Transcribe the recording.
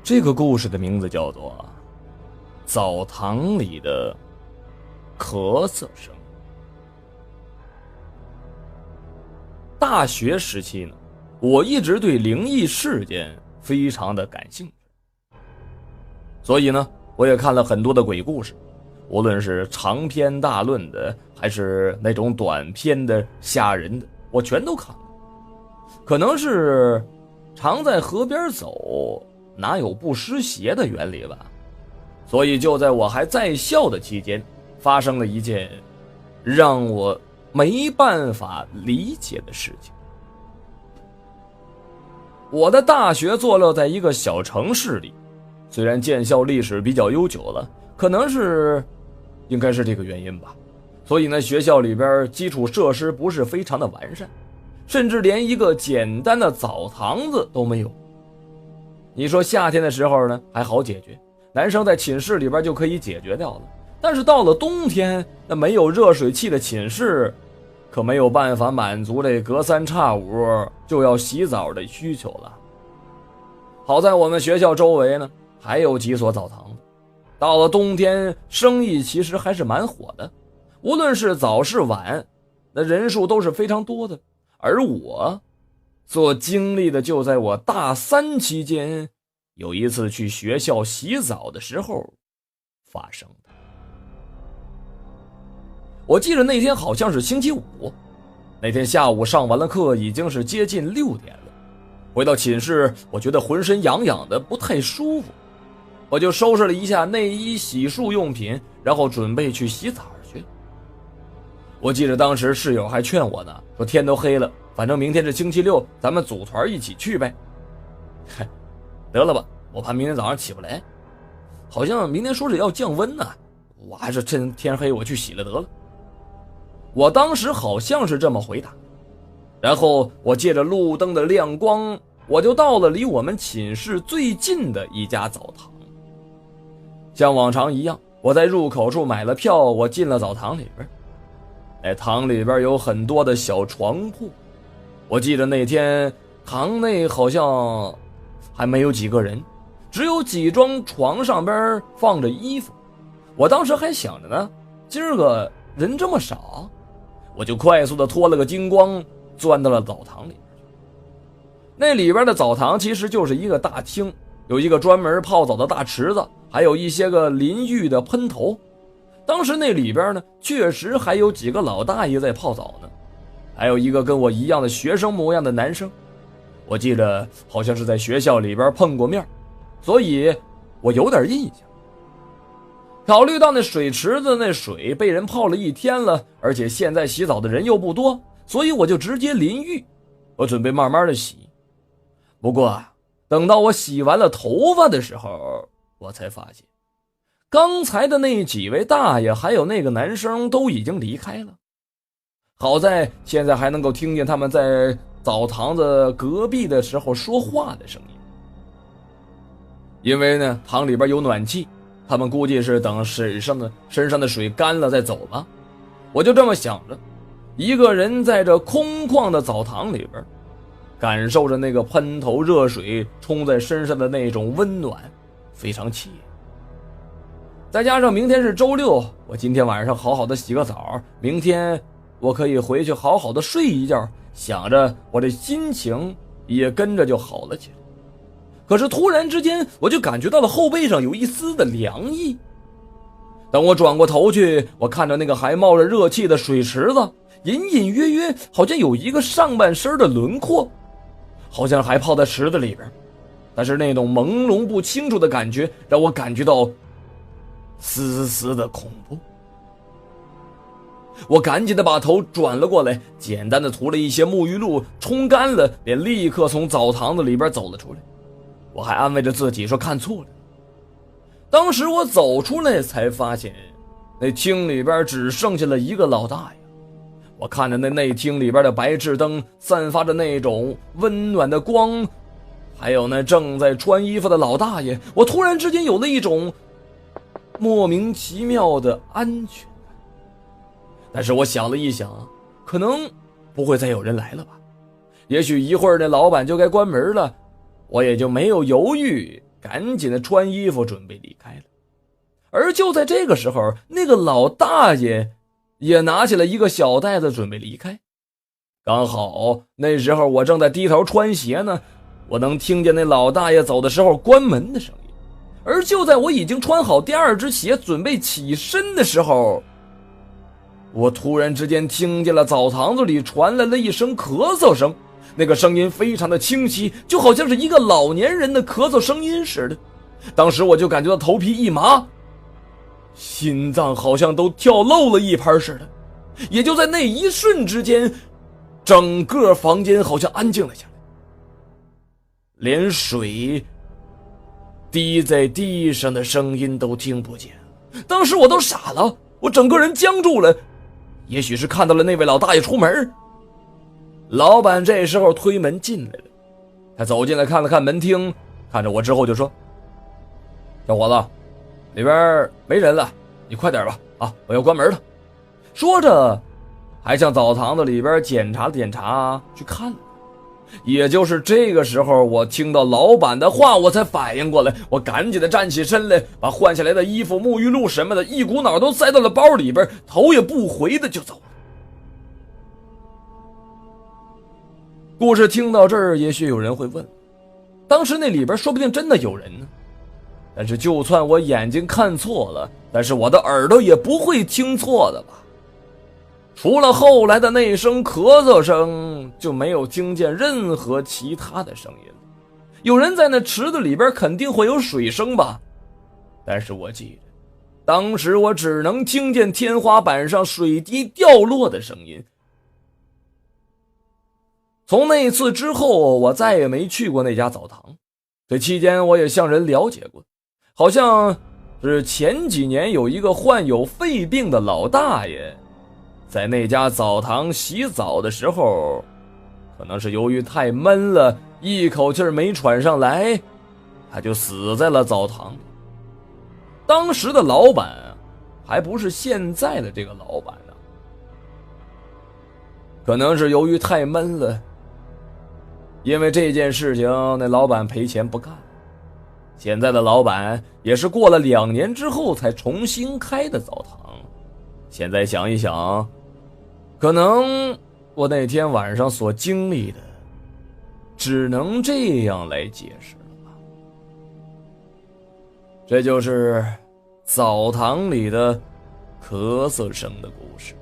这个故事的名字叫做《澡堂里的咳嗽声》。大学时期呢，我一直对灵异事件非常的感兴趣，所以呢，我也看了很多的鬼故事，无论是长篇大论的，还是那种短篇的吓人的，我全都看了。可能是常在河边走，哪有不湿鞋的原理吧。所以就在我还在校的期间，发生了一件让我没办法理解的事情。我的大学坐落在一个小城市里，虽然建校历史比较悠久了，可能是应该是这个原因吧，所以呢，学校里边基础设施不是非常的完善，甚至连一个简单的澡堂子都没有。你说夏天的时候呢还好解决，男生在寝室里边就可以解决掉了，但是到了冬天，那没有热水器的寝室可没有办法满足这隔三差五就要洗澡的需求了。好在我们学校周围呢还有几所澡堂子，到了冬天生意其实还是蛮火的，无论是早是晚，那人数都是非常多的。而我所经历的就在我大三期间有一次去学校洗澡的时候发生的。我记得那天好像是星期五，那天下午上完了课已经是接近6点了，回到寝室我觉得浑身痒痒的不太舒服，我就收拾了一下内衣洗漱用品，然后准备去洗澡去。我记得当时室友还劝我呢，说天都黑了，反正明天是星期六，咱们组团一起去呗。得了吧，我怕明天早上起不来，好像明天说是要降温呢，我还是趁天黑我去洗了得了。我当时好像是这么回答，然后我借着路灯的亮光，我就到了离我们寝室最近的一家澡堂。像往常一样，我在入口处买了票，我进了澡堂里边。那堂里边有很多的小床铺，我记得那天堂内好像还没有几个人，只有几张床上边放着衣服。我当时还想着呢，今儿个人这么少，我就快速的脱了个精光，钻到了澡堂里边去。那里边的澡堂其实就是一个大厅，有一个专门泡澡的大池子，还有一些个淋浴的喷头。当时那里边呢，确实还有几个老大爷在泡澡呢，还有一个跟我一样的学生模样的男生。我记得好像是在学校里边碰过面，所以我有点印象。考虑到那水池子那水被人泡了一天了，而且现在洗澡的人又不多，所以我就直接淋浴，我准备慢慢的洗。不过等到我洗完了头发的时候，我才发现刚才的那几位大爷还有那个男生都已经离开了。好在现在还能够听见他们在澡堂子隔壁的时候说话的声音。因为呢堂里边有暖气，他们估计是等身上的水干了再走吧。我就这么想着，一个人在这空旷的澡堂里边，感受着那个喷头热水冲在身上的那种温暖，非常惬意。再加上明天是周六，我今天晚上好好的洗个澡，明天我可以回去好好的睡一觉，想着我的心情也跟着就好了起来。可是突然之间，我就感觉到了后背上有一丝的凉意。等我转过头去，我看着那个还冒着热气的水池子，隐隐约约好像有一个上半身的轮廓，好像还泡在池子里边，但是那种朦胧不清楚的感觉让我感觉到丝丝的恐怖。我赶紧的把头转了过来，简单的涂了一些沐浴露，冲干了，便立刻从澡堂子里边走了出来。我还安慰着自己说看错了。当时我走出来才发现，那厅里边只剩下了一个老大爷。我看着那内厅里边的白炽灯散发着那种温暖的光，还有那正在穿衣服的老大爷，我突然之间有了一种莫名其妙的安全感。但是我想了一想，可能不会再有人来了吧，也许一会儿那老板就该关门了，我也就没有犹豫，赶紧的穿衣服准备离开了。而就在这个时候，那个老大爷也拿起了一个小袋子准备离开。刚好那时候我正在低头穿鞋呢，我能听见那老大爷走的时候关门的声音。而就在我已经穿好第二只鞋准备起身的时候，我突然之间听见了澡堂子里传来了一声咳嗽声，那个声音非常的清晰，就好像是一个老年人的咳嗽声音似的。当时我就感觉到头皮一麻，心脏好像都跳漏了一拍似的。也就在那一瞬之间，整个房间好像安静了下来，连水滴在地上的声音都听不见。当时我都傻了，我整个人僵住了。也许是看到了那位老大爷出门，老板这时候推门进来了。他走进来看了看门厅，看着我之后就说：“小伙子，里边没人了，你快点吧，啊，我要关门了。”说着还向澡堂子里边检查了检查，去看了。也就是这个时候，我听到老板的话，我才反应过来，我赶紧的站起身来，把换下来的衣服、沐浴露什么的一股脑都塞到了包里边，头也不回的就走了。故事听到这儿，也许有人会问，当时那里边说不定真的有人呢。但是就算我眼睛看错了，但是我的耳朵也不会听错的吧。除了后来的那声咳嗽声，就没有听见任何其他的声音。有人在那池子里边肯定会有水声吧，但是我记得当时我只能听见天花板上水滴掉落的声音。从那次之后，我再也没去过那家澡堂。这期间我也向人了解过，好像是前几年有一个患有肺病的老大爷在那家澡堂洗澡的时候，可能是由于太闷了，一口气没喘上来，他就死在了澡堂里。当时的老板还不是现在的这个老板呢，可能是由于太闷了，因为这件事情那老板赔钱不干。现在的老板也是过了2年之后才重新开的澡堂。现在想一想，可能我那天晚上所经历的只能这样来解释了吧。这就是澡堂里的咳嗽声的故事。